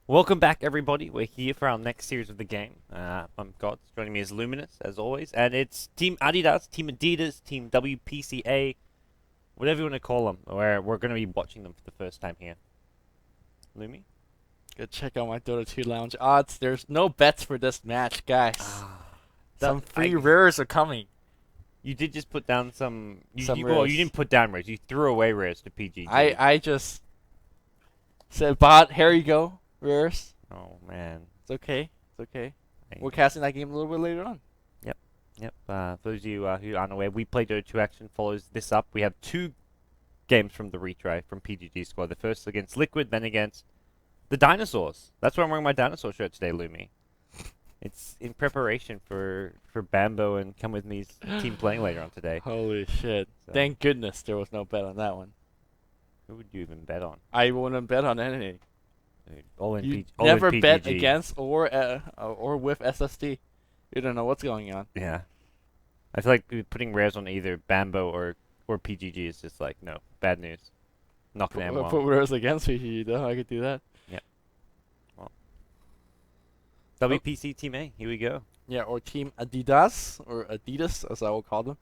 Welcome back, everybody. We're here for our next series of the game. I'm Gods. Joining me is Luminous, as always, and it's Team Adidas, Team Adidas, Team WPCA, whatever you want to call them. Where we're going to be watching them for the first time here. Lumi? Go check out my Dota 2 Lounge odds. There's no bets for this match, guys. Some free rares are coming. You did just put down some. Rares. You didn't put down rares. You threw away rares to PGG. I just said, bot, here you go, rares. Oh man. It's okay. It's okay. We're casting that game a little bit later on. Yep. For those of you who aren't aware, We Play Dota 2 Action follows this up. We have two games from the retry from PGG squad. The first against Liquid, then against the Dinosaurs. That's why I'm wearing my dinosaur shirt today, Lumi. It's in preparation for Bambo and Come With Me's team playing later on today. Holy shit. So, Thank goodness there was no bet on that one. who would you even bet on? I wouldn't bet on anything. Dude, all in You all never in bet PGG. against or with SSD. You don't know what's going on. Yeah. I feel like putting rares on either Bambo or PGG is just like, no, bad news. Not going to end well. Put rares against PGG though. I could do that. WPC Team A, here we go. Yeah, or Team Adidas, or Adidas as I will call them.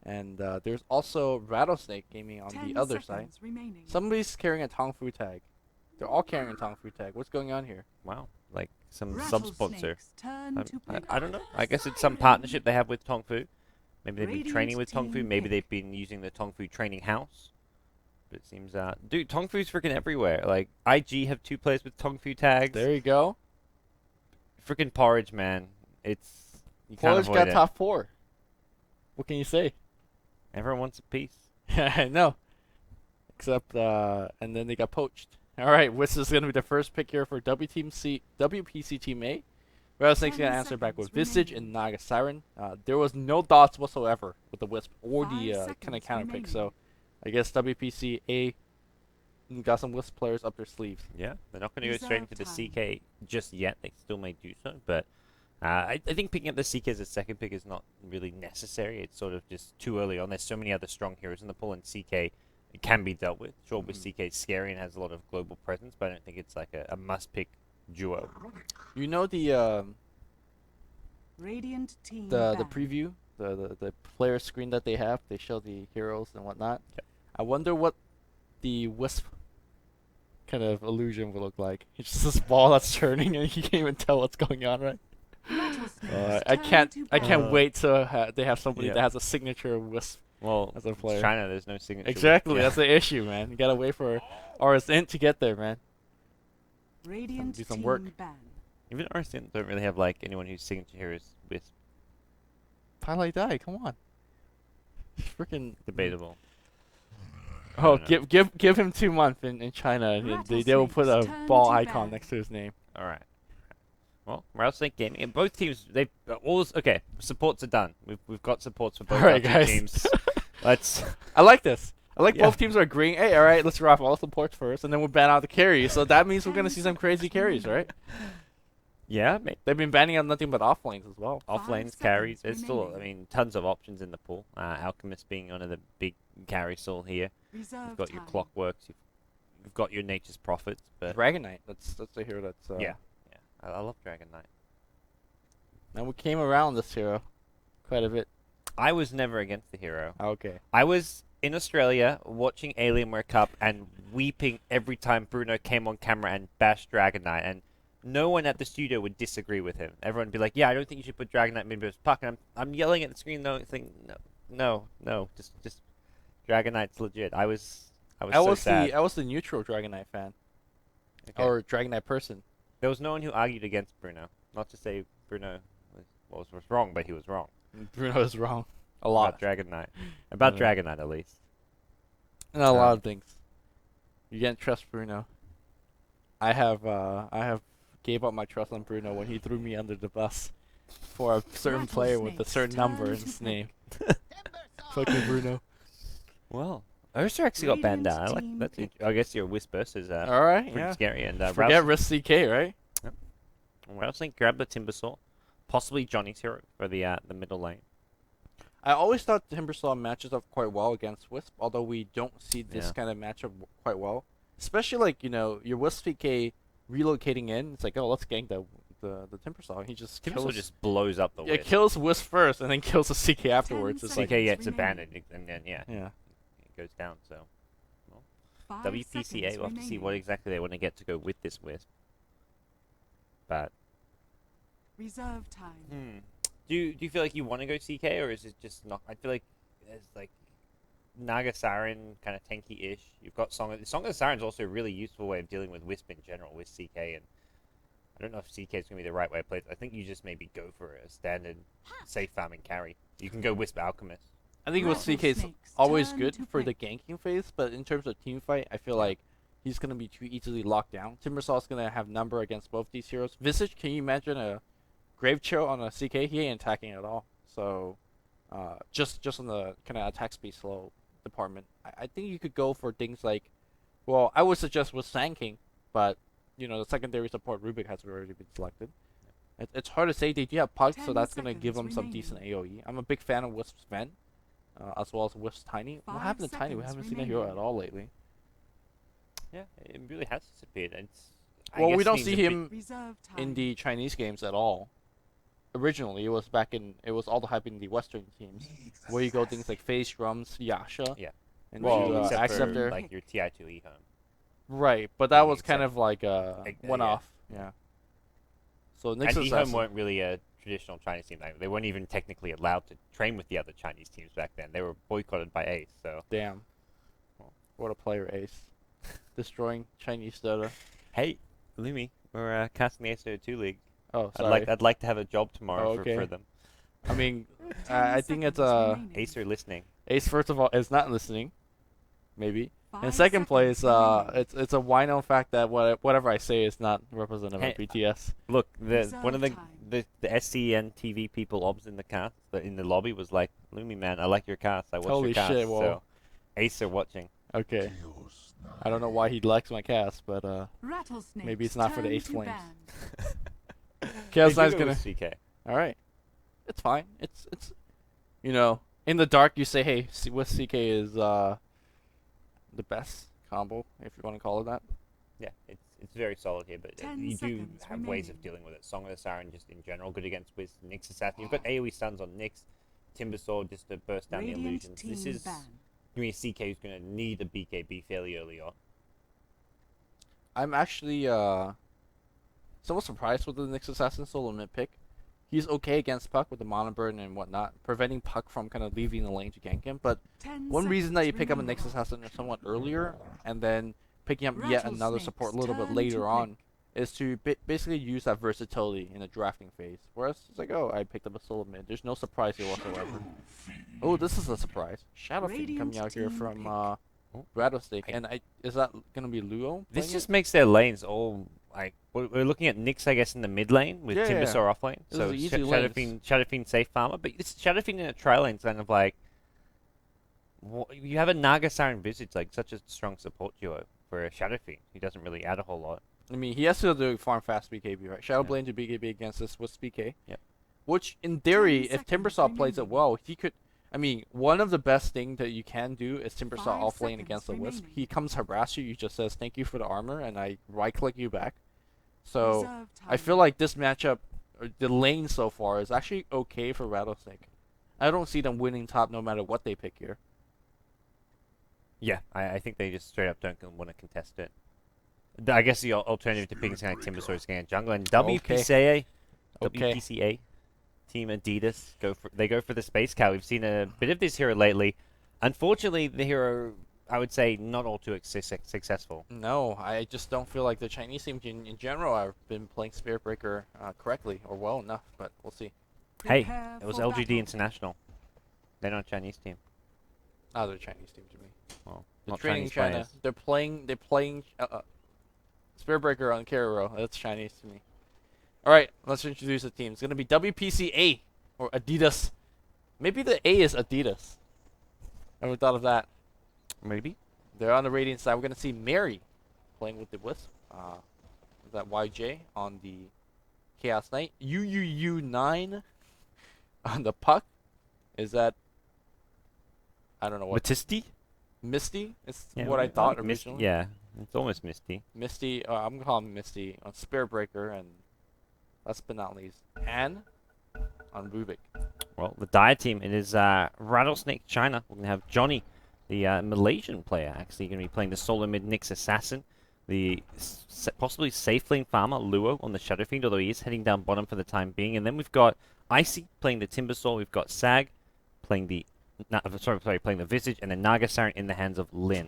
And there's also Rattlesnake Gaming on the other side. Remaining. Somebody's carrying a Tong Fu tag. They're all carrying a Tong Fu tag. What's going on here? Wow, like some sub-sponsor. Rattlesnake's turn to pick. I don't know. I guess it's some partnership they have with Tongfu. Maybe they've been Radiant training with Tongfu. team Maybe pick. they've been using the Tongfu training house. But it seems, dude, Tongfu's freaking everywhere. Like, IG have two players with Tongfu tags. There you go. Freaking Porridge, man. It's you can't Porridge avoid got it. top 4. What can you say? Everyone wants a piece. Yeah, I know. Except, and then they got poached. Alright, this is going to be the first pick here for WPC Team A. Rattlesnake's going to answer back with Visage and Naga Siren. There was no dots whatsoever with the Wisp or the kind of counter pick, so I guess WPC A got some Wisp players up their sleeves. Yeah, they're not going to go straight into the Reserve CK just yet. They still may do so, but I think picking up the CK as a second pick is not really necessary. It's sort of just too early on. There's so many other strong heroes in the pool, and CK it can be dealt with. Sure, with CK is scary and has a lot of global presence, but I don't think it's like a must-pick duo. You know the Radiant team the ban. preview, the player screen that they have. They show the heroes and whatnot. Yep. I wonder what the Wisp kind of illusion will look like. It's just this ball that's turning, and you can't even tell what's going on, right? Rattlesnake's I turn to can't ban. wait till they have somebody Yeah. that has a signature Wisp. Well, As a it's player. China, there's no signature. Exactly, Yeah. that's the issue, man. You gotta wait for RSN to get there, man. Radiant do some team work. ban. Even Arsene don't really have like anyone whose signature here is with Highlight die, come on. Freaking debatable. Oh, don't know. give him 2 months in China, and they will put a Rattlesnake's turn ball to icon ban. next to his name. All right. Well, Rattlesnake Gaming and both teams they've all okay. Supports are done. We've got supports for both Alright, our two guys. teams. Let's. I like this. I like Yeah. both teams are agreeing. Hey, all right, let's wrap all the supports first, and then we'll ban out the carries. So that means we're gonna see some crazy carries, right? Yeah, They've been banning out nothing but off lanes as well. off 5 lanes seconds carries. There's still, remaining. tons of options in the pool. Alchemist being one of the big carries still here. Reserve You've got your time. Clockworks. You've got your Nature's Prophets. But Dragon Knight. That's the hero that's. yeah, I love Dragon Knight. And we came around this hero quite a bit. I was never against the hero. Okay. I was in Australia watching Alienware Cup and weeping every time Bruno came on camera and bashed Dragon Knight, and no one at the studio would disagree with him. Everyone would be like, "Yeah, I don't think you should put Dragon Knight mid versus Puck." And I'm yelling at the screen, though, saying, "No, just Dragon Knight's legit." I was so sad. I was the neutral Dragon Knight fan Okay. or Dragon Knight person. There was no one who argued against Bruno. Not to say Bruno was wrong, but he was wrong Bruno is wrong a lot. about Dragon Knight. About Yeah. Dragon Knight, at least. And a lot of things. You can't trust Bruno. I have gave up my trust on Bruno when he threw me under the bus for a certain player with a certain number in his name. Fucking Bruno. Well, Ursa actually got banned Radiant out. I like team that's. pick. I guess your Whispers is All right, pretty yeah. scary. And Forget Risk CK, right? Rattlesnake grabbed the Timbersaw, possibly Johnny's hero for the middle lane. I always thought Timbersaw matches up quite well against Wisp, although we don't see this Yeah. kind of matchup quite well. Especially like, your Wisp CK relocating in. It's like, oh, let's gank the Timbersaw. He just Timbersaw kills. just blows up the Yeah, Wisp. kills Wisp first, and then kills the CK afterwards. It's like, CK gets seconds abandoned, and then yeah. it goes down. So 5 WPCA, seconds we'll have to see what remaining. exactly they want to get to go with this Wisp. But Reserve time. do you feel like you want to go CK, or is it just not? I feel like there's like Naga Siren kind of tanky-ish. You've got Song of the Siren's also a really useful way of dealing with Wisp in general with CK, and I don't know if CK is going to be the right way to play it. I think you just maybe go for a standard safe farming carry. You can go Wisp Alchemist. I think with CK is Rattlesnake's always turn good to for the pick. ganking phase, but in terms of team fight, I feel like he's gonna be too easily locked down. Timbersaw's gonna have number against both these heroes. Visage, can you imagine a Grave Chill on a CK? He ain't attacking at all. So, just on the kind of attack speed slow department, I think you could go for things like, well, I would suggest with Sand King, but you know the secondary support Rubik has already been selected. It's hard to say. They do have Pug, so 10 that's gonna give them seconds some decent AOE. I'm a big fan of Wisp's Ven. As well as Wisp's Tiny. What 5 happened to Tiny? We seconds haven't seen that hero remaining. at all lately. Yeah, it really has disappeared. I Well, we guess don't needs see a bit- him Reserve time. in the Chinese games at all. Originally, it was all the hype in the Western teams, where you go things like Phase Drums, Yasha, Yeah. and Well, to except for Acceptor. like your TI2E home. Right, but that the was kind except- of like a yeah. one-off. Yeah. So And Nixon eHome weren't really a traditional Chinese team. They weren't even technically allowed to train with the other Chinese teams back then. They were boycotted by Ace. So damn. What a player, Ace. Destroying Chinese Dota. hey, Lumi, we're casting the ACO2 league. Oh, sorry. I'd like to have a job tomorrow Oh, okay. for them. I mean, 10 I think it's seconds remaining. Ace are listening. Ace. First of all, is not listening. Maybe. In 5 second place, seconds remaining. it's a wino fact that whatever I say is not representative Hey, of BTS. Look, one of Reserve time. the SCN TV people obs in the cast, in the lobby was like, Lumi man, I like your cast. I watch Holy your cast. shit, whoa. So Ace are watching. Okay. I don't know why he likes my cast, but Rattlesnake. maybe it's not for the turn Ace to Flames. ban. Chaos They Knight's do go gonna. with CK. All right, it's fine. It's you know, in the dark you say, hey, with CK is the best combo, if you want to call it that. Yeah, it's very solid here, but 10 you do seconds have ways of remaining. dealing with it. Song of the Siren just in general, good against Wiz, Nyx Assassin. You've got AoE stuns on Nyx, Timbersaw just to burst down the Radiant illusions. This team is ban. going to be a CK who's going to need a BKB fairly early on. I'm actually somewhat surprised with the Nyx Assassin solo mid pick. He's okay against Puck with the Mana Burn and whatnot, preventing Puck from kind of leaving the lane to gank him. But 10 one reason that you seconds pick up a remaining. Nyx Assassin somewhat earlier, and then picking up yet another support a little bit Rattlesnake's later turn to on, is to basically use that versatility in the drafting phase. Whereas it's like, oh, I picked up a solo mid. There's no surprise here whatsoever. Oh, this is a surprise. Shadowfiend coming Radiant out here team from pick. Rattlesnake, and is that gonna be Luo? This playing just it? makes their lanes all like we're looking at Nyx, I guess, in the mid lane with Yeah, Timbersaw off lane. This So is easy lanes. Shadowfiend safe farmer, but this Shadowfiend in a tri lane's kind of like you have a Naga Siren Visage like such a strong support duo for a Shadowfiend. He doesn't really add a whole lot. I mean, he has to do farm fast BKB, right? Shadow Yeah. Blade to BKB against this with BK. Yep. Which, in theory, 10 if seconds Timbersaw plays it remaining. well, he could. I mean, one of the best things that you can do is Timbersaw 5 off lane seconds against the Wisp. remaining. He comes harass you, you just says thank you for the armor, and I right click you back. So Reserve I time. feel like this matchup, or the lane so far, is actually okay for Rattlesnake. I don't see them winning top no matter what they pick here. Yeah, I think they just straight up don't want to contest it. I guess the alternative to picking something like Timbersaw is going to jungle and WPCA. Okay. WPCA team Adidas go for the space cow. We've seen a bit of this hero lately. Unfortunately, the hero I would say not all too successful. No, I just don't feel like the Chinese team in general have been playing Spirit Breaker correctly or well enough, but we'll see. Hey, Prepare it was for LGD battle. International. They're not a Chinese team. They're a Chinese team to me. Well, They're not training Chinese China. players. They're playing Spirit Breaker on Carry Row. That's Chinese to me. All right, let's introduce the team. It's gonna be WPCA or Adidas. Maybe the A is Adidas. Never thought of that. Maybe. They're on the Radiant side. We're gonna see Mary playing with the Wisp. Is that YJ on the Chaos Knight? UUU9 on the Puck. Is that? I don't know what. Matisti? Misty is Yeah, what I like thought Misty. originally. Yeah, It's almost Misty. Misty, I'm gonna call him Misty on Spirit Breaker, and last but not least, Anne on Rubik. Well, the Dire team, it is Rattlesnake China. We're going to have Johnny, the Malaysian player, actually going to be playing the solo mid Nyx Assassin. The possibly safe lane farmer, Luo, on the Shadow Fiend, although he is heading down bottom for the time being. And then we've got Icy playing the Timbersaw. We've got Sag playing the... playing the Visage. And then Nagasaren in the hands of Lin.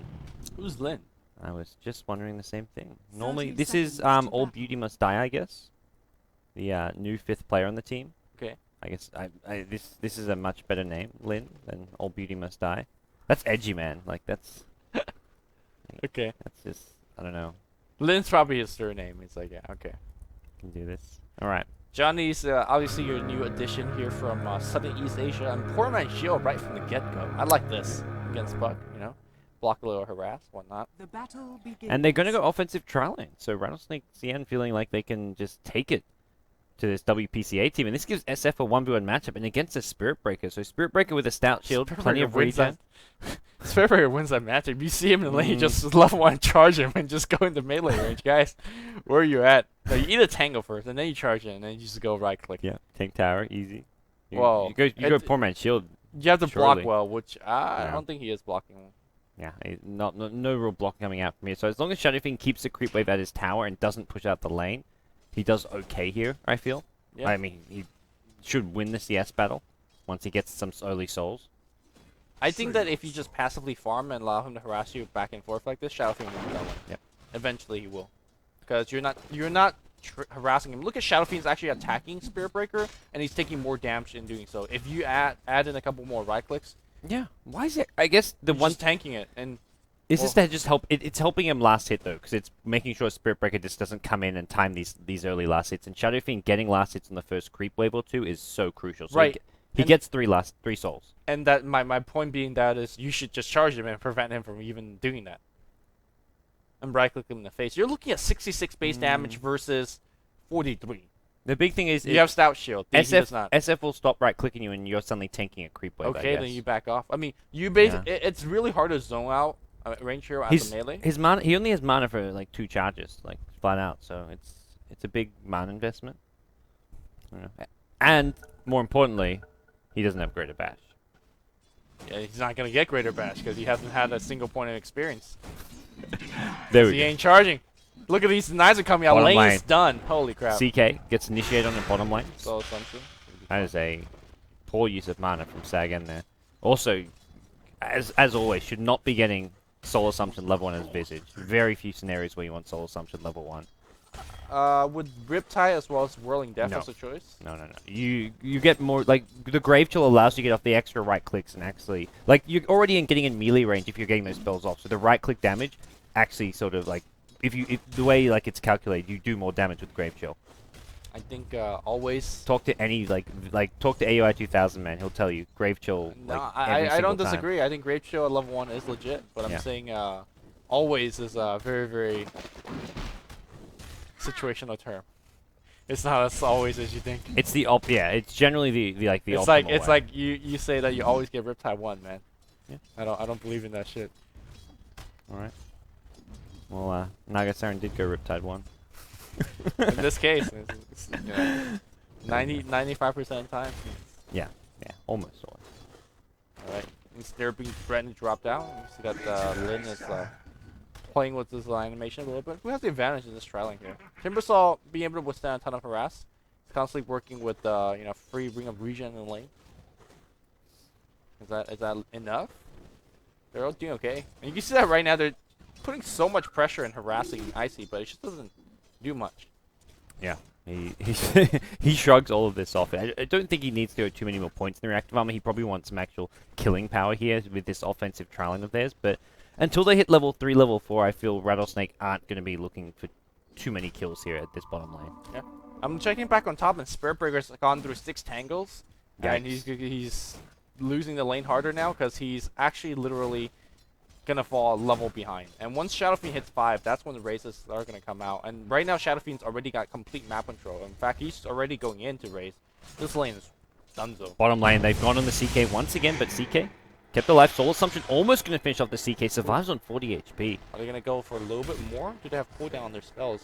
Who's Lin? I was just wondering the same thing. Normally, 30 this is seconds to All battle. Beauty Must Die, I guess. The new 5th player on the team. Okay. I guess this is a much better name, Lin, than All Beauty Must Die. That's edgy, man. Like that's Okay. just I don't know. Lin's probably his surname. He's like, yeah, okay. Can do this. All right. Johnny's obviously your new addition here from Southern East Asia, and poor man Shield right from the get-go. I like this against Buck, you know, block a little harass, whatnot. The battle begins. And they're going to go offensive trialing. So Rattlesnake CN feeling like they can just take it to this WPCA team, and this gives SF a 1v1 matchup, and against a Spirit Breaker. So Spirit Breaker with a stout shield, Spirit plenty Breaker of wins regen. Spirit Breaker wins that matchup. You see him in the lane, you just level 1 charge him and just go into melee range. Guys, where are you at? No, you eat a tango first, and then you charge it, and then you just go right click. Yeah, tank tower, easy. Whoa. You go poor man shield. You have to Surely. block well, which I Yeah. don't think he is blocking. Yeah, no real block coming out from here. So as long as Shadow Fiend keeps the creep wave at his tower and doesn't push out the lane, he does okay here, I feel. Yeah. I mean, he should win the CS battle once he gets some early souls. I think that if you just passively farm and allow him to harass you back and forth like this, Shadow Fiend will win that one. Yep. Eventually he will, because you're not harassing him. Look at Shadow Fiend's actually attacking Spirit Breaker, and he's taking more damage in doing so. If you add in a couple more right clicks, Yeah. Why is it? I guess the you're one just tanking it, and is this to just help. It's helping him last hit though, because it's making sure Spirit Breaker just doesn't come in and time these early last hits. And Shadow Fiend getting last hits on the first creep wave or two is so crucial. So Right. He And- gets three souls. and that my point being that is you should just charge him and prevent him from even doing that. And right click him in the face. You're looking at 66 base damage versus 43. The big thing is You have stout shield. He does not. SF will stop right clicking you, and you're suddenly tanking a creep wave. Okay, I then guess. you back off. I mean, it's really hard to zone out range hero as a melee. His mana, he only has mana for like 2 charges, like flat out. So it's a big mana investment. I don't know. And more importantly, he doesn't have greater bash. Yeah, he's not gonna get greater bash because he hasn't had a single point of experience. There we He go. ain't charging. Look at these knives are coming out. Bottom Lane lane. is done. Holy crap. CK gets initiated on the bottom lane. So assumption. That is a poor use of mana from Sagan there. Also, as always, should not be getting Soul Assumption level 1 as Visage. Very few scenarios where you want Soul Assumption level 1. With Riptide as well as Whirling Death No. as a choice. No. You get more, like, the Grave Chill allows you to get off the extra right clicks and actually, like, you're already getting in melee range if you're getting those spells off. So the right click damage actually sort of, like, if the way, like, it's calculated, you do more damage with Grave Chill. I think always. Talk to any, talk to AOI 2000, man. He'll tell you. Grave Chill, No, like, every I don't single time. disagree. I think Grave Chill at level 1 is legit, but I'm Yeah. saying always is a very, very situational term. It's not as always as you think. It's the it's generally the It's optimal like way. you say that you always get Riptide 1, man. Yeah. I don't believe in that shit. Alright. Well, Nagasaren did go Riptide 1. In this case, it's, you know, 95% of the time. Yeah, almost always. All right. Snare being threatened to drop down. We see that Lin is playing with this animation a little bit. Who has the advantage in this trialing here? Timbersaw being able to withstand a ton of harass. He's constantly working with free ring of regen in the lane. Is that enough? They're all doing okay. And you can see that right now they're putting so much pressure and harassing Icy, but it just doesn't do much. Yeah. He shrugs all of this off. I don't think he needs to go too many more points in the reactive armor. He probably wants some actual killing power here with this offensive trialing of theirs. But until they hit level 3, level 4, I feel Rattlesnake aren't going to be looking for too many kills here at this bottom lane. Yeah. I'm checking back on top, and Spirit Breaker's gone through 6 tangles. And Yikes. he's losing the lane harder now because he's actually literally gonna fall a level behind. And once Shadow Fiend hits 5, that's when the raises are gonna come out. And right now Shadow Fiend's already got complete map control. In fact, he's already going in to raise. This lane is donezo. Bottom lane, they've gone on the CK once again, but CK Kept alive. Soul Assumption almost going to finish off the CK. Survives on 40 HP. Are they gonna go for a little bit more? Do they have cooldown on their spells?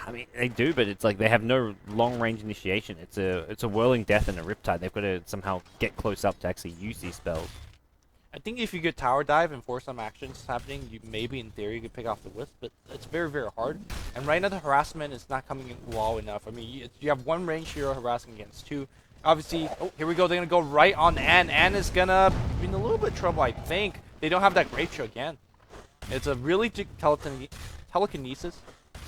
I mean, they do, but it's like they have no long-range initiation. It's a Whirling Death and a Riptide. They've got to somehow get close up to actually use these spells. I think if you get tower dive and force some actions happening, you maybe in theory you could pick off the wisp, but it's very, very hard. And right now the harassment is not coming in well enough. I mean, you have one range hero harassing against two. Obviously, oh, here we go. They're gonna go right on Ann. Ann is gonna be in a little bit of trouble, I think. They don't have that Grave Show again. It's a really telekinesis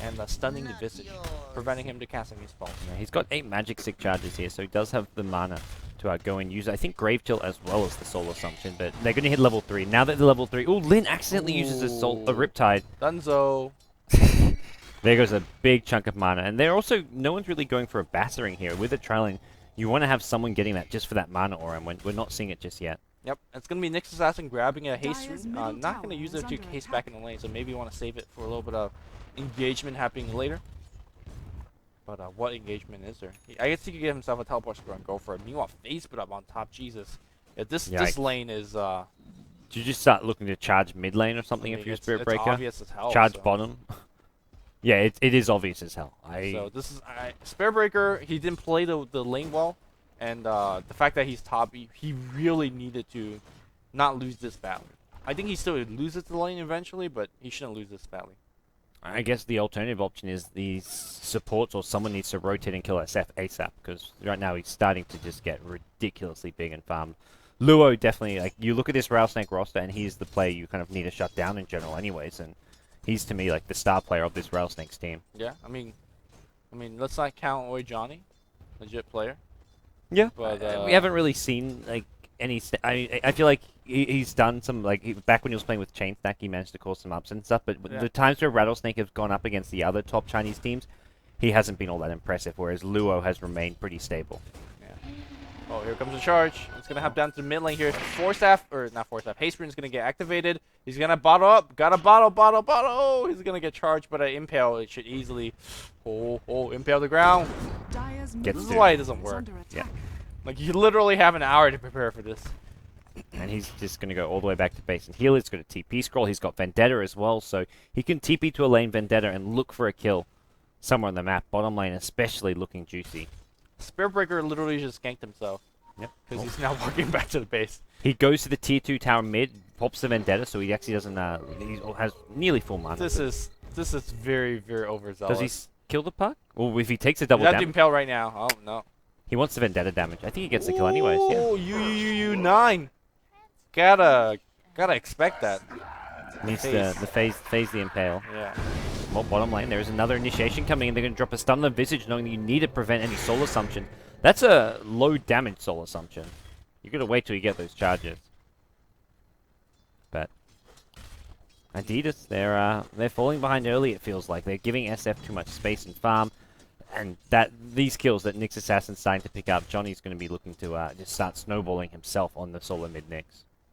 and stunning the Visage, preventing him to casting his spells. Yeah, he's got 8 Magic Stick charges here, so he does have the mana to go and use it. I think Grave Chill as well as the Soul Assumption, but they're going to hit level 3. Now that they're level 3, oh, Lin accidentally uses a Riptide. Dunzo. There goes a big chunk of mana, and they're also, no one's really going for a battering here. With the trailing, you want to have someone getting that just for that mana aura, and we're not seeing it just yet. Yep, it's going to be Nyx Assassin grabbing a haste Dire's rune. middle Not going to tower use is it to under haste attack. back in the lane, so maybe you want to save it for a little bit of engagement happening later. But what engagement is there? I guess he could get himself a teleport scroll and go for it. Meanwhile, face put up on top. Jesus, yeah, this Yikes. lane is. Do you just start looking to charge mid lane or something I mean, if you're a it's Spirit Breaker? obvious as hell. Charge so. bottom. Yeah, it is obvious as hell. So this is Spirit Breaker. He didn't play the lane well, and the fact that he's top, he really needed to not lose this battle. I think he still loses the lane eventually, but he shouldn't lose this battle. I guess the alternative option is these supports or someone needs to rotate and kill SF ASAP, because right now he's starting to just get ridiculously big and farmed. Luo definitely, like, you look at this Rattlesnake roster and he's the player you kind of need to shut down in general anyways, and he's to me like the star player of this Rattlesnakes team. Yeah, I mean, let's not count away Johnny, legit player. Yeah, But we haven't really seen like any. I feel like he's done some back when he was playing with Chain Stack, he managed to cause some ups and stuff. But Yeah. the times where Rattlesnake has gone up against the other top Chinese teams, he hasn't been all that impressive. Whereas Luo has remained pretty stable. Yeah. Oh, here comes the charge. It's gonna hop down to the mid lane here. Force Staff, or not Force Staff. Haste Rune is gonna get activated. He's gonna bottle up. Got a bottle. Oh, he's gonna get charged, but an impale. It should easily. Oh, impale the ground. Dire's Gets middle to. This is why it doesn't is work. under Yeah. attack. Like you literally have an hour to prepare for this. And he's just going to go all the way back to base and heal. He's got a TP scroll. He's got Vendetta as well, so he can TP to a lane Vendetta and look for a kill somewhere on the map. Bottom lane especially looking juicy. Spirit Breaker literally just ganked himself. Yep. Because he's now walking back to the base. He goes to the tier 2 tower mid, pops the Vendetta, so he actually doesn't. He has nearly full mana. This is very, very overzealous. Does he kill the puck? Well, if he takes a double He's at the damage, impale right now. Oh no. he wants the Vendetta damage. I think he gets the kill anyways. Yeah. Oh, you 9. Gotta expect that. Needs to phase the impale. Yeah. Well, bottom lane, there is another initiation coming in. They're going to drop a stun on the Visage, knowing that you need to prevent any Soul Assumption. That's a low damage Soul Assumption. You got to wait till you get those charges. But Adidas, they're falling behind early. It feels like they're giving SF too much space and farm, and these kills that Nyx Assassin's starting to pick up, Johnny's going to be looking to just start snowballing himself on the solo mid Nyx.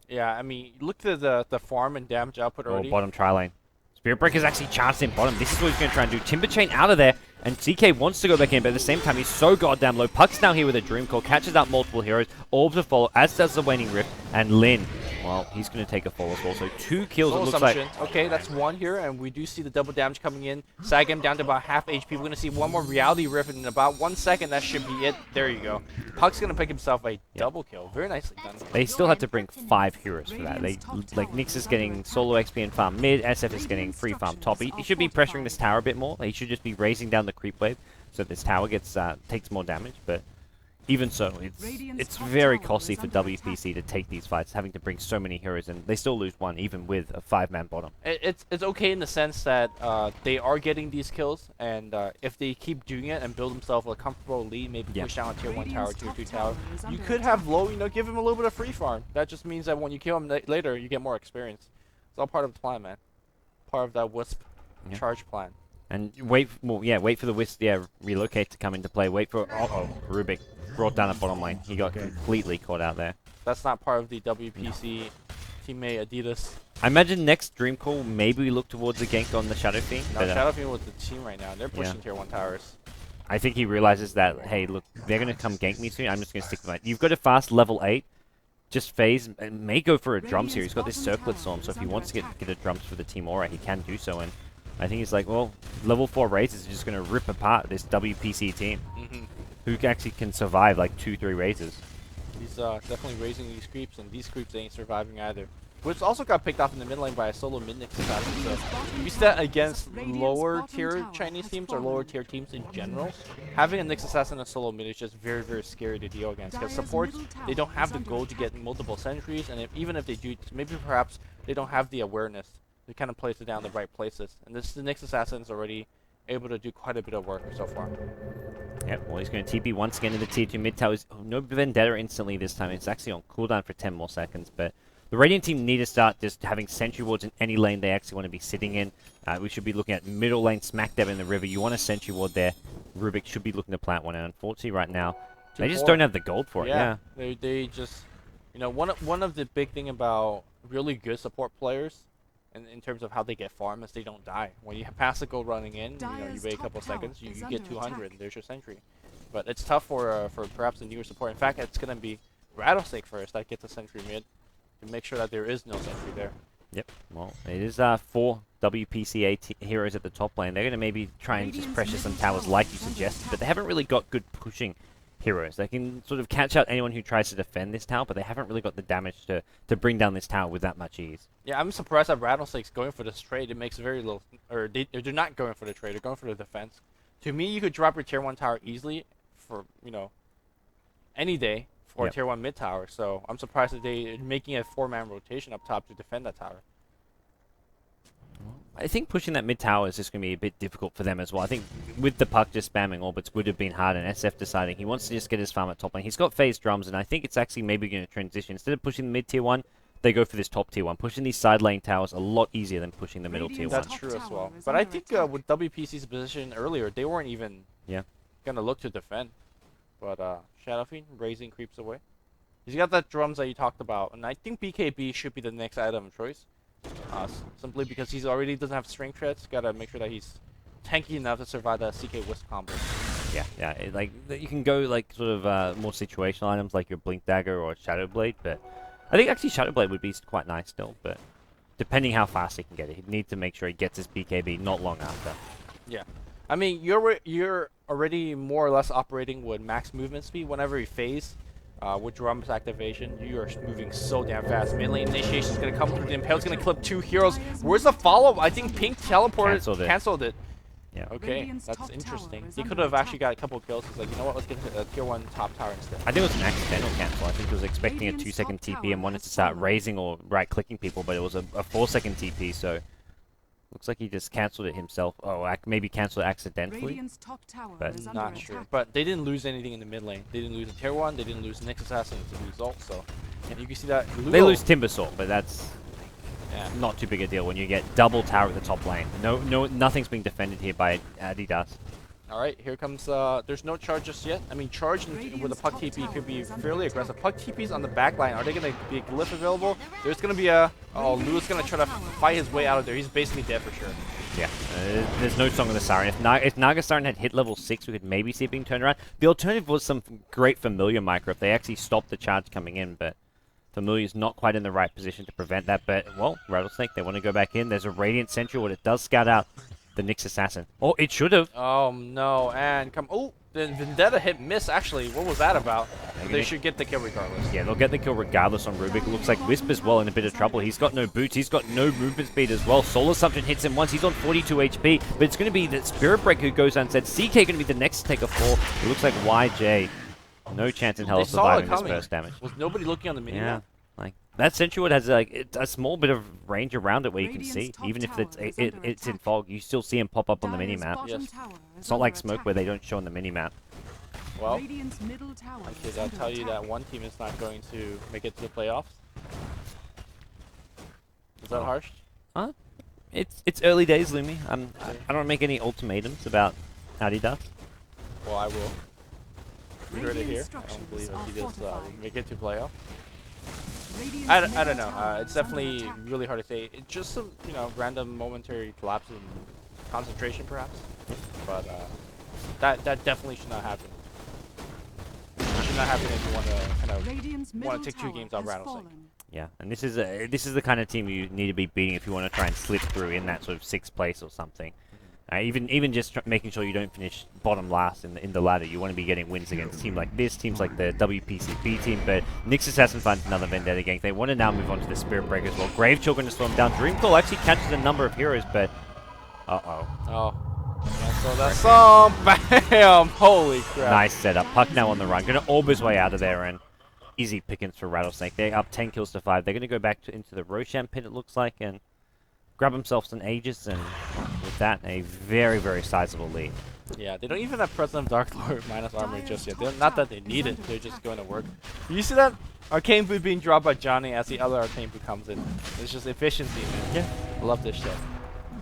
Yeah, I mean, look at the farm and damage output Or already. bottom tri lane. Spirit Breaker's actually charged in bottom. This is what he's going to try and do. Timber Chain out of there, and CK wants to go back in, but at the same time, he's so goddamn low. Puck's now here with a Dream Call, catches up multiple heroes, Orbs to follow, as does the Waning Rift, and Lin, well, he's going to take a fall as well. So 2 kills, Soul it looks like. Assumption. Okay, that's 1 here, and we do see the double damage coming in. Sag him down to about half HP. We're going to see one more Reality Rift, and in about 1 second, that should be it. There you go. Puck's going to pick himself a double kill. Very nicely done. They still had to bring 5 heroes for that. Nyx is getting solo XP and farm mid, SF is getting free farm top. He should be pressuring this tower a bit more. He should just be raising down the creep wave so this tower gets takes more damage, but even so, it's very costly for WPC to take these fights, having to bring so many heroes, and they still lose one, even with a 5-man bottom. It's okay in the sense that they are getting these kills, and if they keep doing it and build themselves a comfortable lead, maybe push down a tier 1 tower, tier 2 tower, you could have low, give him a little bit of free farm. That just means that when you kill him later, you get more experience. It's all part of the plan, man. Part of that Wisp charge plan. And wait for the Wisp, relocate to come into play. Wait for, Rubik brought down a bottom lane. He got completely caught out there. That's not part of the WPC teammate Adidas. I imagine next Dream Call, maybe we look towards a gank on the Shadow Fiend. No, but, Shadow Fiend with the team right now. They're pushing tier 1 towers. I think he realizes that, hey, look, they're going to come gank me soon. I'm just going to stick with my... You've got a fast level 8 just phase and may go for a drums here. He's got this circlet storm, so if he wants to get a drums for the team aura, he can do so. And I think he's like, well, level 4 raises are just going to rip apart this WPC team, who actually can survive like 2-3 raises. He's definitely raising these creeps, and these creeps ain't surviving either. Which also got picked off in the mid lane by a solo mid Nyx assassin. So if you set against lower tier Chinese teams or lower tier teams in general, having a Nyx assassin and a solo mid is just very, very scary to deal against. Because supports, they don't have the gold to get multiple sentries, and even if they do, maybe perhaps they don't have the awareness to kind of place it down the right places. And this Nyx assassin is already able to do quite a bit of work so far. Yep, well, he's going to TP once again into tier 2 mid towers. Oh, no Vendetta instantly this time. It's actually on cooldown for 10 more seconds, but the Radiant team need to start just having sentry wards in any lane they actually want to be sitting in. We should be looking at middle lane, smack dab in the river. You want a sentry ward there. Rubik should be looking to plant one, and unfortunately right now, they just don't have the gold for it. Yeah. They just, you know, one of the big thing about really good support players, in terms of how they get farm, is they don't die. When you pass the gold running in, you know, you wait a couple seconds, you get 200, and there's your sentry. But it's tough for perhaps the newer support. In fact, it's gonna be Rattlesnake first that gets a sentry mid to make sure that there is no sentry there. Yep. Well, it is 4 WPCA heroes at the top lane. They're going to maybe try and just pressure some towers like you suggested, but they haven't really got good pushing heroes. They can sort of catch out anyone who tries to defend this tower, but they haven't really got the damage to bring down this tower with that much ease. Yeah, I'm surprised that Rattlesnake's going for this trade. It makes very little, or they're not going for the trade. They're going for the defense. To me, you could drop your tier 1 tower easily for, you know, any day for tier 1 mid tower. So I'm surprised that they're making a 4-man rotation up top to defend that tower. I think pushing that mid tower is just going to be a bit difficult for them as well. I think with the puck just spamming orbits would have been hard, and SF deciding he wants to just get his farm at top lane. He's got phase drums, and I think it's actually maybe going to transition. Instead of pushing the mid tier 1, they go for this top tier 1. Pushing these side lane towers a lot easier than pushing the middle tier 1. That's true as well. But I think with WPC's position earlier, they weren't even going to look to defend. But Shadow Fiend raising creeps away. He's got that drums that you talked about, and I think BKB should be the next item of choice. Simply because he's already doesn't have strength threats. Gotta make sure that he's tanky enough to survive the CK Wisp combo. Yeah. Like you can go like sort of more situational items like your Blink Dagger or Shadow Blade, but I think actually Shadow Blade would be quite nice still. But depending how fast he can get it, he'd need to make sure he gets his BKB not long after. Yeah, I mean you're already more or less operating with max movement speed whenever you phase. With drums activation, you are moving so damn fast. Mid lane initiation is going to come through. The Impale's going to clip 2 heroes. Where's the follow-up? I think Pink teleported. Canceled it. Yeah. Okay, that's interesting. He could have actually got a couple kills. He's like, you know what, let's get a tier 1 top tower instead. I think it was an accidental cancel. I think he was expecting a 2-second TP and wanted to start raising or right-clicking people, but it was a 4-second TP, so looks like he just cancelled it himself. Oh, maybe cancelled it accidentally. But not sure. But they didn't lose anything in the mid lane. They didn't lose a tier 1. They didn't lose Nyx assassin as a result. So, and you can see that they lose Timbersaw, but that's not too big a deal when you get double tower at the top lane. Nothing's being defended here by Adidas. All right, here comes. There's no charge just yet. I mean, charge with a puck TP could be fairly aggressive. Puck TP's on the back line. Are they going to be a glyph available? There's going to be a. Oh, Lou's going to try to fight his way out of there. He's basically dead for sure. Yeah, there's no Song of the Siren. If Naga Siren had hit level 6, we could maybe see it being turned around. The alternative was some great Familiar micro if they actually stopped the charge coming in, but Familiar's not quite in the right position to prevent that. But, well, Rattlesnake, they want to go back in. There's a Radiant Sentry, what it does scout out the Nyx assassin. Oh, it should have. Oh no, and come. Oh, the Vendetta hit miss. Actually, what was that about? They should get the kill regardless. Yeah, they'll get the kill regardless on Rubik. Looks like Wisp as well in a bit of trouble. He's got no boots. He's got no movement speed as well. Solar Assumption hits him once. He's on 42 HP, but it's going to be the Spirit Breaker who goes down and said CK going to be the next to take a fall. It looks like YJ. No chance in hell of surviving this burst damage. Was nobody looking on the minimap? Yeah. Like that Sentry Ward has like a small bit of range around it where you can see, even if it's in fog, you still see him pop up on the minimap. Yes. It's not like smoke where they don't show on the minimap. Well, I could tell you that one team is not going to make it to the playoffs. Is that harsh? It's early days, Lumi. I don't make any ultimatums about Adidas. Well, I will. You heard it here. I don't believe Adidas will make it to playoffs. I don't know. It's definitely really hard to say. It's just some, random momentary collapse in concentration, perhaps. But that definitely should not happen. Definitely not happening if you want to kind of Radiant's wanna middle take 2 tower games out has Rattlesnake. fallen. Yeah, and this is the kind of team you need to be beating if you want to try and slip through in that sort of 6th place or something. Even just making sure you don't finish bottom last in the ladder. You want to be getting wins against teams like this, teams like the WPCB team. But Nyx Assassin finds another Vendetta gang. They want to now move on to the Spirit Breakers. Well, Gravechill going to slow them down. Dreamcall actually catches a number of heroes, but Oh. So that's some bam! Holy crap! nice setup. Puck now on the run. Going to orb his way out of there, and easy pickings for Rattlesnake. They're up 10 kills to 5. They're going to go back into the Roshan pit, it looks like, and grab themselves an Aegis, and with that, a very, very sizable lead. Yeah, they don't even have President of Dark Lord minus armor just yet. Not that they need it, they're just going to work. You see that Arcane Boot being dropped by Johnny as the other Arcane Boot comes in. It's just efficiency, man. Yeah. I love this shit.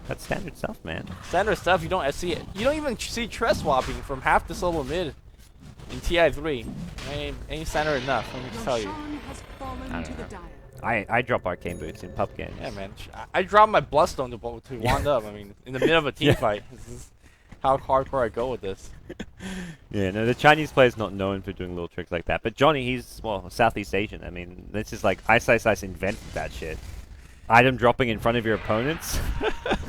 That's standard stuff, man. Standard stuff, you don't see it. You don't even see Tress swapping from half the solo mid in TI3. Ain't standard enough, let me just tell you. Roshan has fallen to the dire. I drop Arcane Boots in pub games. Yeah, man. I dropped my Bloodstone to wand up. I mean, in the middle of a team Yeah. fight. This is how hardcore I go with this. Yeah, no, the Chinese player's not known for doing little tricks like that. But Johnny, he's, well, Southeast Asian. I mean, this is like Ice invented that shit. Item dropping in front of your opponents.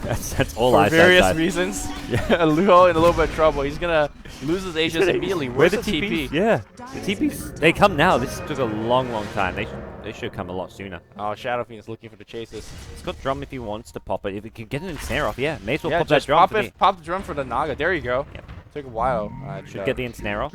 that's all For Ice various reasons. Yeah, Luo in a little bit of trouble. He's gonna lose his Aegis immediately. Where Where's the the TPs? TP? Yeah, the TPs, they come now. This took a long time. They should come a lot sooner. Oh, Shadow Fiend is looking for the chases. He's got drum if he wants to pop it. If he can get an ensnare off, yeah, may as well Yeah, pop that just drum. pop for it. Pop the drum for the Naga. There you go. Yep. Took a while. Should get the ensnare off.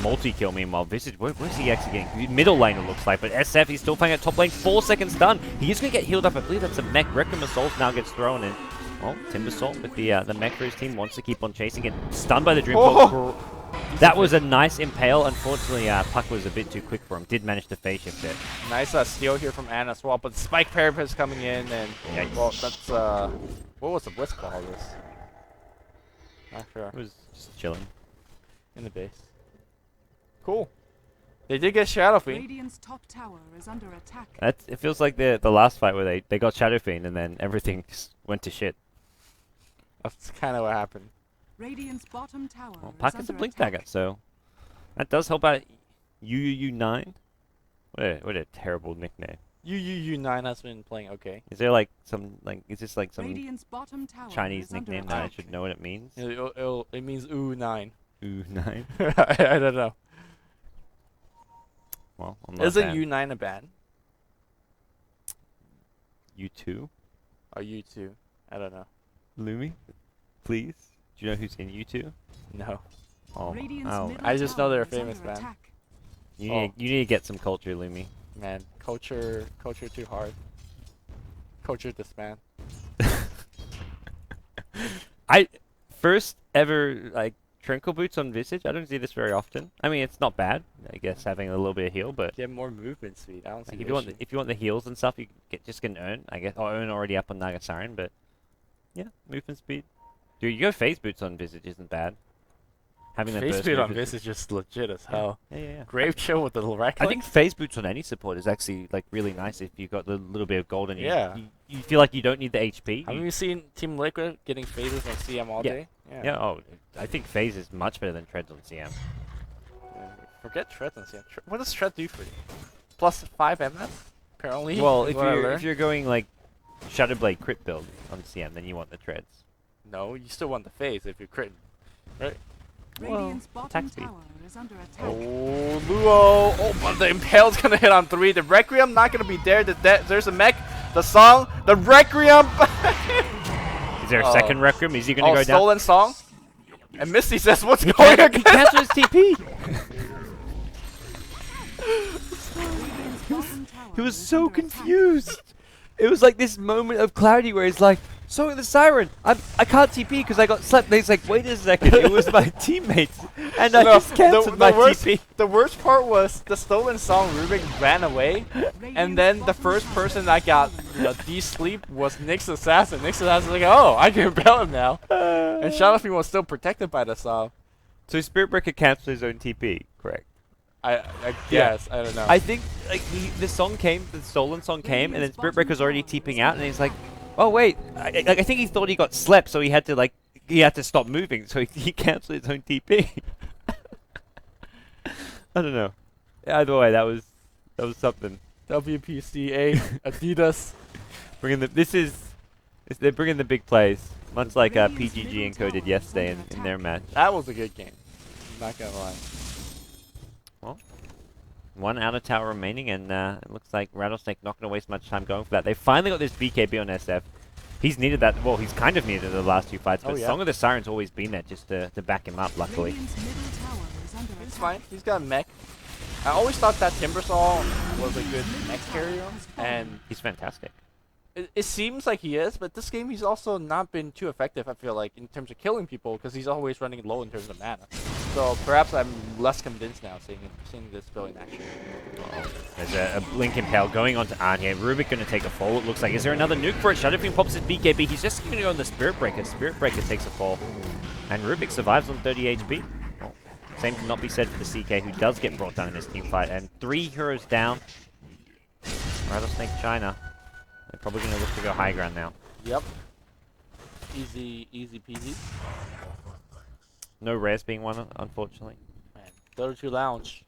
Multi-kill meanwhile. Visage, where's he actually getting? Middle lane it looks like, but SF, he's still playing at top lane. 4 seconds done. He is going to get healed up. I believe that's a mech. Requiem Assault now gets thrown in. Well, Timbersault with the mech for his team wants to keep on chasing it. Stunned by the Dream. Oh! That was a nice impale. Unfortunately, Puck was a bit too quick for him. Did manage to phase shift it. Nice steal here from Anna as well, but Spike Parapet's coming in, and well, that's what was the Blitz call this? Not sure. It was just chilling. In the base. Cool. They did get Shadow Fiend. Radiant's top tower is under attack. It feels like the last fight where they got Shadow Fiend and then everything just went to shit. That's kind of what happened. Radiant's bottom tower Well, is Puck is a under blink attack. dagger, so that does help out. UUU9. What a terrible nickname. UUU9 has been playing okay. Is there like is this like some Radiant's bottom tower Chinese is under nickname that I attack. should know what it means? It means ooh9. U9. I don't know. Well, I'm not a Isn't fan. U9 a band? U2. Or U2? I don't know. Lumi, please. Do you know who's in U2? No. Oh, Radiant's oh. middle I just know they're a tower is famous under band. attack. You Oh. need to get some culture, Lumi. Man, culture too hard. Culture this man. I first ever like Tranquil Boots on Visage. I don't see this very often. I mean, it's not bad, I guess, having a little bit of heal, but Get more movement speed. I don't see like, the if issue. you want the heals and stuff, you just can earn, I guess, or earn already up on Nagasarin, but yeah, movement speed. Dude, you go phase boots on Visage isn't bad. Having that Face burst speed on move this is just legit as hell. yeah. Grave chill with the wreck. I think phase boots on any support is actually like really nice if you got the little bit of gold and Yeah. you feel like you don't need the HP. Haven't you seen Team Liquid getting phases on CM all Yeah. day? Yeah, oh, I think phase is much better than treads on CM. Yeah, forget Treads on CM. What does Tread do for you? Plus 5 MS? Apparently. Well, is if what I you're learned. going like Shadowblade crit build on CM, then you want the treads. No, you still want the phase if you're critting. Right? Radiant's Well, bottom attack speed. tower is under attack. Oh, Luo. Oh, but the Impale's gonna hit on 3. The Requiem not gonna be there. There's a mech. The song. The Requiem. Is there a Oh. second Requiem? Is he gonna go down? stolen song. And Misty says, "What's He going on?" cancelled his TP. Radiant's bottom tower He was is so under attack. confused. It was like this moment of clarity where he's like, "So the siren, I can't TP because I got slept." And he's like, "Wait a second, it was my teammates, and I No, just cancelled my worst, TP." the worst part was the stolen song. Rubik ran away, and then the Radiant's first bottom person tower that got is under attack. de-sleep was Nyx Assassin. Nyx Assassin's like, "Oh, I can repel him now," and Shadow Fiend was still protected by the song. So Spirit Breaker cancelled his own TP, correct? I guess I don't know. I think like the song came, the stolen song came, and then Spirit Breaker's already TPing out, and he's like, "Oh wait," I think he thought he got slept, so he had to stop moving, so he cancelled his own TP. I don't know. Either way, that was something. WPCA, Adidas. They're bringing the big plays, much like PGG and Co did yesterday in their match. That was a good game. Not gonna lie. Well, one outer tower remaining, and it looks like Rattlesnake not going to waste much time going for that. They finally got this BKB on SF. He's needed that. Well, he's kind of needed it the last two fights, but Song of the Siren's always been there just to back him up, luckily. He's fine. He's got a mech. I always thought that Timbersaw was a good mech carrier, and He's fantastic. it seems like he is, but this game he's also not been too effective, I feel like, in terms of killing people, because he's always running low in terms of mana. So perhaps I'm less convinced now seeing this build in action. There's a Blink Impale going on to Arn here. Rubik going to take a fall, it looks like. Is there another nuke for it? Shadowfiend pops his BKB. He's just going to go on the Spirit Breaker. Spirit Breaker takes a fall. And Rubik survives on 30 HP. Well, same cannot be said for the CK, who does get brought down in this team fight. And 3 heroes down. Rattlesnake China. They're probably going to look to go high ground now. Yep. Easy peasy. No rares being won, unfortunately. Man, Dota 2 Lounge.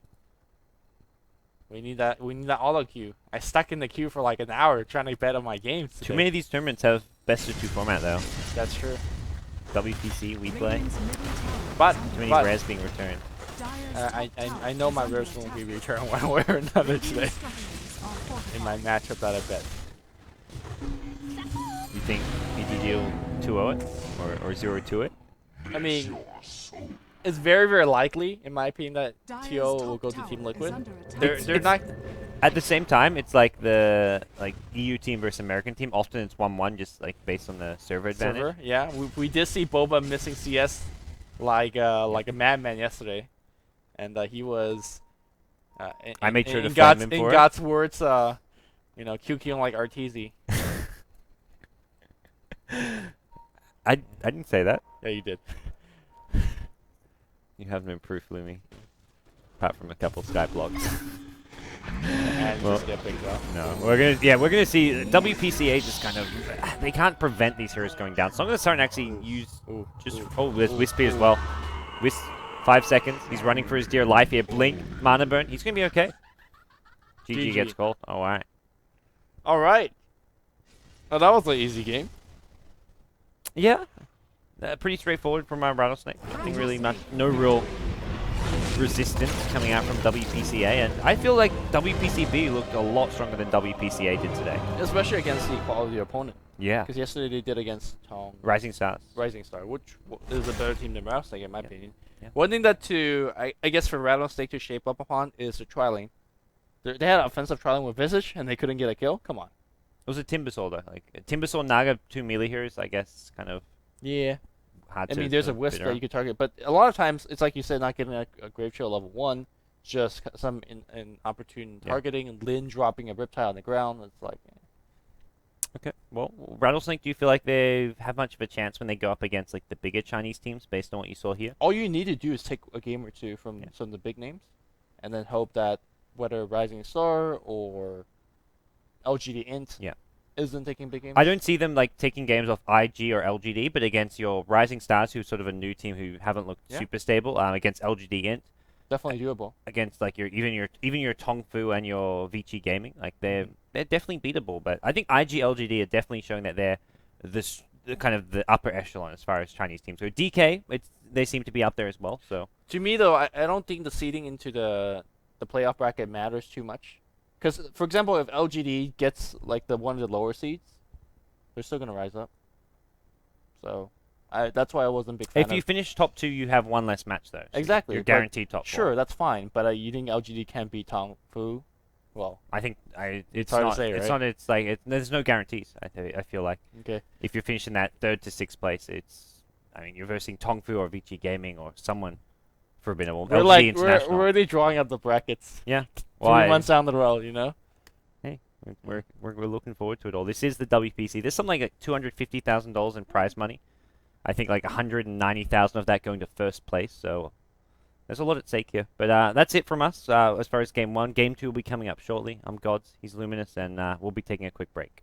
We need that auto queue. I stuck in the queue for like an hour trying to bet on my games today. Too many of these tournaments have best of 2 format though. That's true. WPC, we play. But Too many rares being returned. I know my rares won't be returned one way or another today in my matchup that I bet. You think PGG will 2-0 it? Or 0-2 it? I mean, it's very, very likely, in my opinion, that TO will go to Team Liquid. They're not... At the same time, it's like the EU team versus American team. Often it's 1-1, just like based on the server advantage. Yeah, we did see Boba missing CS like a madman yesterday, and he was. I made sure to flame him for in it. God's words, QQing like RTZ. I didn't say that. Yeah, you did. You have no proof, Lumi. Apart from a couple Skype logs. And Well, just get picked up. No, we're gonna see WPCA just kind of they can't prevent these heroes going down. Song of the Siren actually use there's Wispy as well. Wisp 5 seconds. He's running for his dear life here. Blink, mana burn. He's gonna be okay. GG gets called. Oh, alright. Alright. Oh, that was an easy game. Yeah. Pretty straightforward from our Rattlesnake. Nothing really much. No real resistance coming out from WPCA, and I feel like WPCB looked a lot stronger than WPCA did today. Especially against the quality opponent. Yeah. Because yesterday they did against Rising Stars. Rising Star, which is a better team than Rattlesnake in my opinion. Yeah. One thing that I guess for Rattlesnake to shape up upon is the tri-lane. They had an offensive tri-lane with Visage and they couldn't get a kill. Come on. It was a Timbersaw though. Like Timbersaw, Naga, 2 melee heroes. I guess kind of. Yeah. Hard I to mean, there's a fit Wisp that around. you could target, but a lot of times it's like you said, not getting a Grave Trail level 1, just some inopportune targeting, and Lin dropping a Riptide on the ground. It's like. Okay. Well, Rattlesnake, do you feel like they have much of a chance when they go up against like the bigger Chinese teams, based on what you saw here? All you need to do is take a game or two from some of the big names, and then hope that whether Rising Star or lgd.int isn't taking big games. I don't see them like taking games off IG or LGD, but against your Rising Stars, who's sort of a new team who haven't looked super stable, against LGD.int, definitely doable. against like even your Tongfu and your Vici Gaming, like they're definitely beatable. But I think IG LGD are definitely showing that they're the kind of the upper echelon as far as Chinese teams. So DK, they seem to be up there as well. So To me, though, I don't think the seeding into the playoff bracket matters too much. Because, for example, if LGD gets like one of the lower seeds, they're still gonna rise up. So, that's why I wasn't a big fan. if you finish top 2, you have one less match though. So Exactly, you're but guaranteed top 4. Sure, that's fine. But you think LGD can beat Tong Fu? Well, I think it's hard to not. say, It's right? not. It's like there's no guarantees. I feel like okay. if you're finishing that 3rd to 6th place, you're versing Tongfu or Vici Gaming or someone formidable. We're LGD like International. we're already drawing up the brackets. Yeah. 3 months down the road, you know. Hey, we're looking forward to it all. This is the WPC. There's something like $250,000 in prize money. I think like 190,000 of that going to 1st place. So there's a lot at stake here. But that's it from us as far as Game 1. Game 2 will be coming up shortly. I'm Gods. He's Luminous, and we'll be taking a quick break.